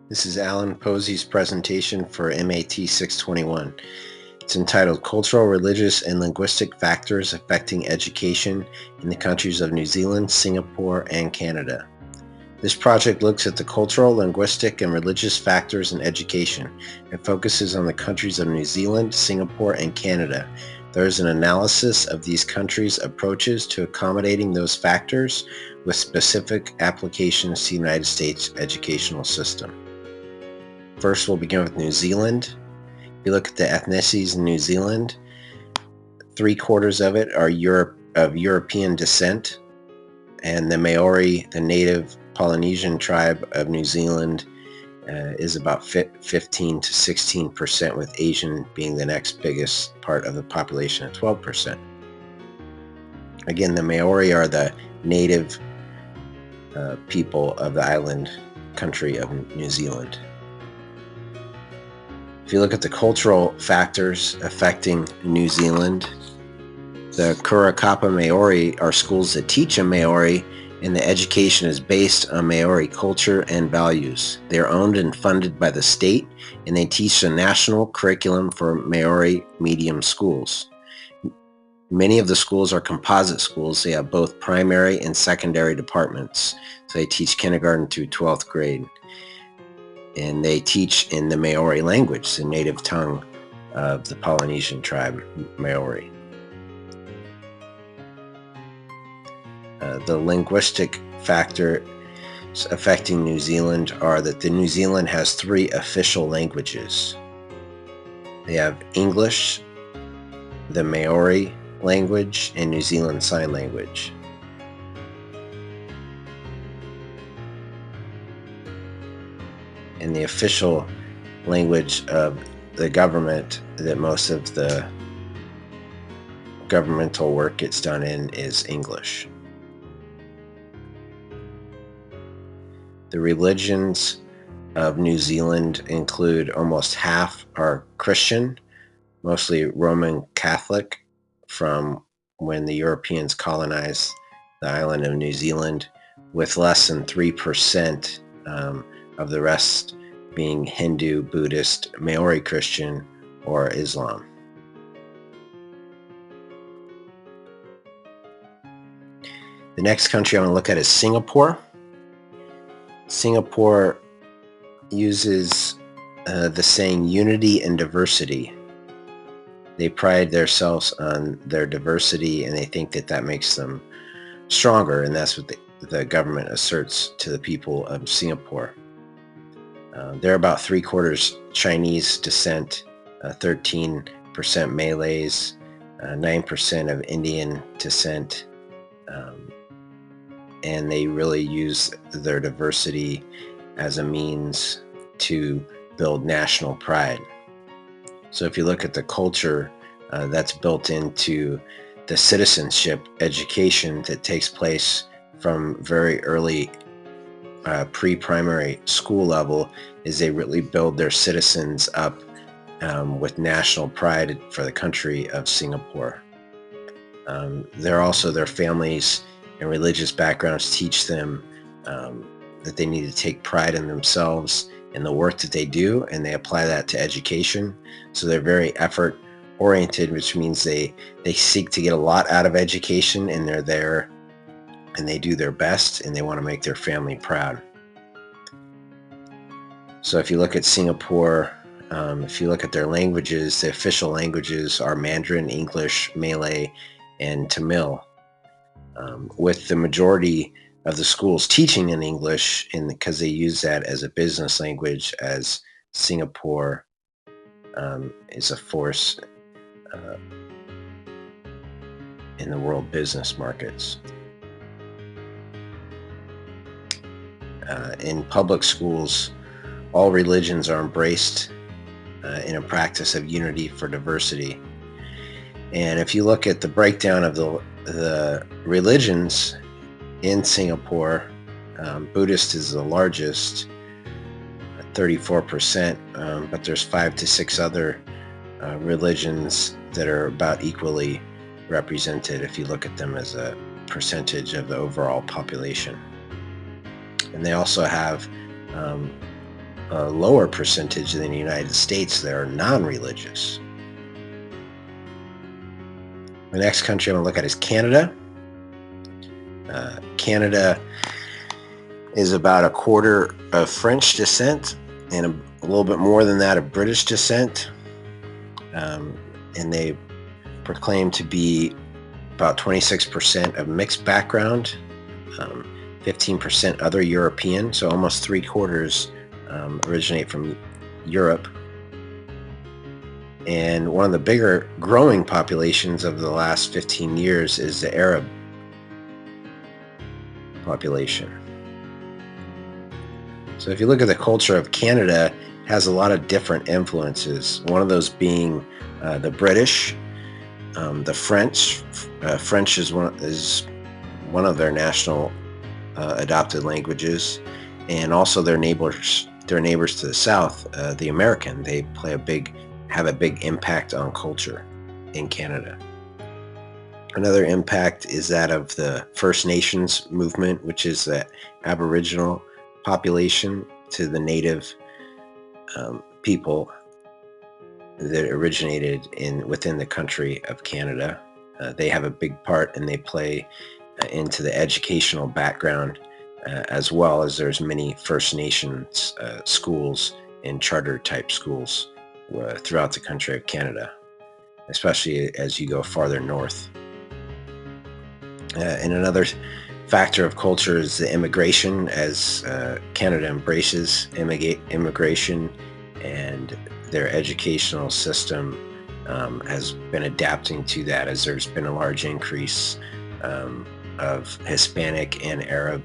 This is Alan Posey's presentation for MAT621. It's entitled Cultural, Religious, and Linguistic Factors Affecting Education in the Countries of New Zealand, Singapore, and Canada. This project looks at the cultural, linguistic, and religious factors in education and focuses on the countries of New Zealand, Singapore, and Canada. There is an analysis of these countries' approaches to accommodating those factors with specific applications to the United States educational system. First, we'll begin with New Zealand. If you look at the ethnicities in New Zealand, 3/4 of it are of European descent, and the Maori, the native Polynesian tribe of New Zealand, is about 15 to 16%, with Asian being the next biggest part of the population at 12%. Again, the Maori are the native people of the island country of New Zealand. If you look at the cultural factors affecting New Zealand, the Kurokapa Maori are schools that teach in Maori, and the education is based on Maori culture and values. They are owned and funded by the state, and they teach the national curriculum for Maori medium schools. Many of the schools are composite schools. They have both primary and secondary departments. So they teach kindergarten through 12th grade. And they teach in the Maori language, the native tongue of the Polynesian tribe, Maori. The linguistic factors affecting New Zealand are that New Zealand has 3 official languages. They have English, the Maori language, and New Zealand Sign Language. And the official language of the government that most of the governmental work gets done in is English. The religions of New Zealand include almost half are Christian, mostly Roman Catholic from when the Europeans colonized the island of New Zealand, with less than 3% of the rest being Hindu, Buddhist, Maori Christian, or Islam. The next country I want to look at is Singapore. Singapore uses the saying unity and diversity. They pride themselves on their diversity, and they think that that makes them stronger, and that's what the government asserts to the people of Singapore. They're about 3/4 Chinese descent, 13% Malays, 9% of Indian descent, and they really use their diversity as a means to build national pride. So if you look at the culture that's built into the citizenship education that takes place from very early pre-primary school level, is they really build their citizens up with national pride for the country of Singapore. Their families and religious backgrounds teach them that they need to take pride in themselves and the work that they do, and they apply that to education. So they're very effort oriented, which means they seek to get a lot out of education, and they're there and they do their best, and they want to make their family proud. So if you look at Singapore, if you look at their languages, the official languages are Mandarin, English, Malay, and Tamil, with the majority of the schools teaching in English, because they use that as a business language, as Singapore is a force in the world business markets. In public schools, all religions are embraced in a practice of unity for diversity. And if you look at the breakdown of the religions in Singapore, Buddhist is the largest, 34%, but there's 5 to 6 other religions that are about equally represented if you look at them as a percentage of the overall population. And they also have a lower percentage than the United States that are non-religious. The next country I'm going to look at is Canada. Canada is about a quarter of French descent and a little bit more than that of British descent. And they proclaim to be about 26% of mixed background, 15% other European, so almost 3/4 originate from Europe. And one of the bigger growing populations of the last 15 years is the Arab population. So if you look at the culture of Canada, it has a lot of different influences. One of those being the British, the French. French is one of their national adopted languages, and also their neighbors to the south, the American. They have a big impact on culture in Canada. Another impact is that of the First Nations movement, which is the Aboriginal population to the native people that originated within the country of Canada. They have a big part, and they play into the educational background, as well as there's many First Nations schools and charter type schools throughout the country of Canada, especially as you go farther north. And another factor of culture is the immigration, as Canada embraces immigration, and their educational system has been adapting to that, as there's been a large increase of Hispanic and Arab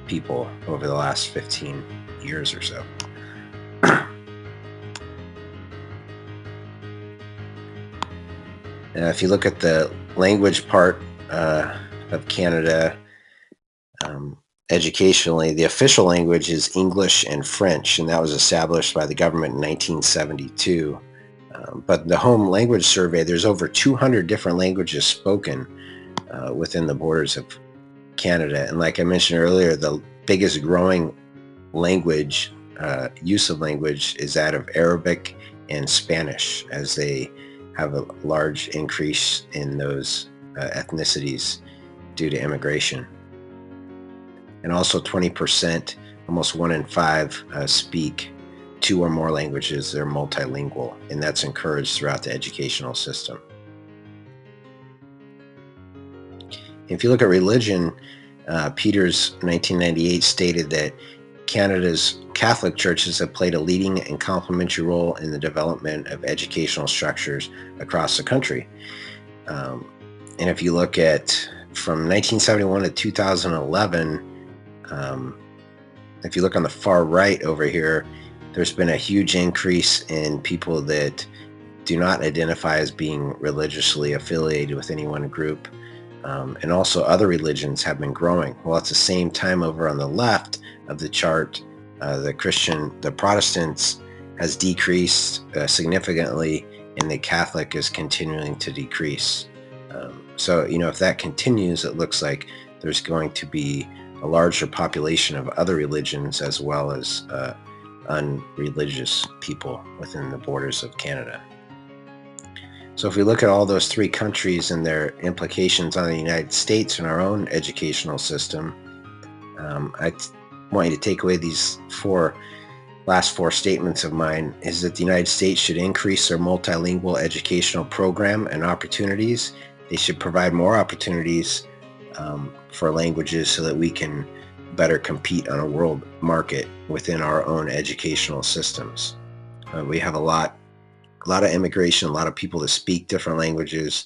people over the last 15 years or so. If you look at the language part of Canada, educationally, the official language is English and French, and that was established by the government in 1972. But the Home Language Survey, there's over 200 different languages spoken within the borders of Canada. And like I mentioned earlier, the biggest growing language, use of language, is that of Arabic and Spanish, as they have a large increase in those ethnicities due to immigration. And also 20%, almost 1 in 5, speak 2 or more languages. They're multilingual, and that's encouraged throughout the educational system. If you look at religion, Peters 1998 stated that Canada's Catholic churches have played a leading and complementary role in the development of educational structures across the country. And if you look at from 1971 to 2011, if you look on the far right over here, there's been a huge increase in people that do not identify as being religiously affiliated with any one group. And also other religions have been growing. Well, at the same time, over on the left of the chart, the Protestants has decreased significantly, and the Catholic is continuing to decrease. So, if that continues, it looks like there's going to be a larger population of other religions, as well as unreligious people within the borders of Canada. So if we look at all those 3 countries and their implications on the United States and our own educational system, I want you to take away these last four statements of mine, is that the United States should increase their multilingual educational program and opportunities. They should provide more opportunities for languages so that we can better compete on a world market within our own educational systems. We have a lot of immigration, a lot of people that speak different languages.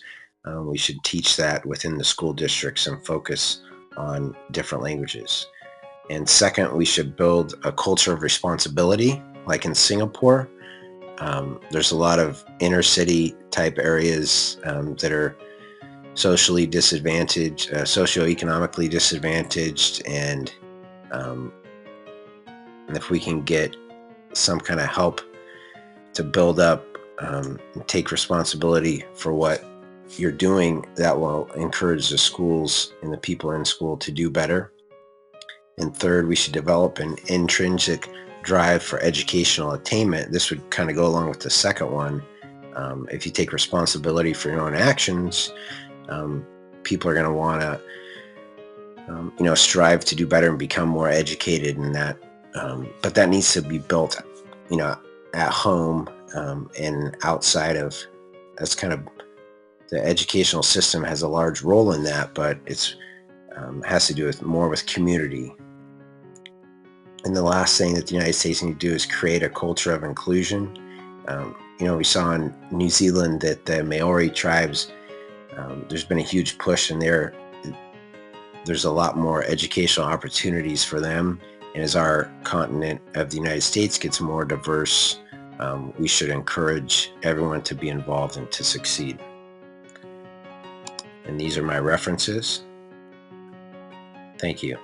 We should teach that within the school districts and focus on different languages. And second, we should build a culture of responsibility, like in Singapore. There's a lot of inner city type areas that are socially disadvantaged, socioeconomically disadvantaged, and if we can get some kind of help to build up and take responsibility for what you're doing, that will encourage the schools and the people in school to do better. And third, we should develop an intrinsic drive for educational attainment, this would kind of go along with the second one. If you take responsibility for your own actions, people are going to want to, strive to do better and become more educated in that. But that needs to be built, at home and outside of. That's kind of the educational system has a large role in that, but it's has to do with more with community. And the last thing that the United States need to do is create a culture of inclusion. We saw in New Zealand that the Maori tribes, there's been a huge push in there. There's a lot more educational opportunities for them. And as our continent of the United States gets more diverse, we should encourage everyone to be involved and to succeed. And these are my references. Thank you.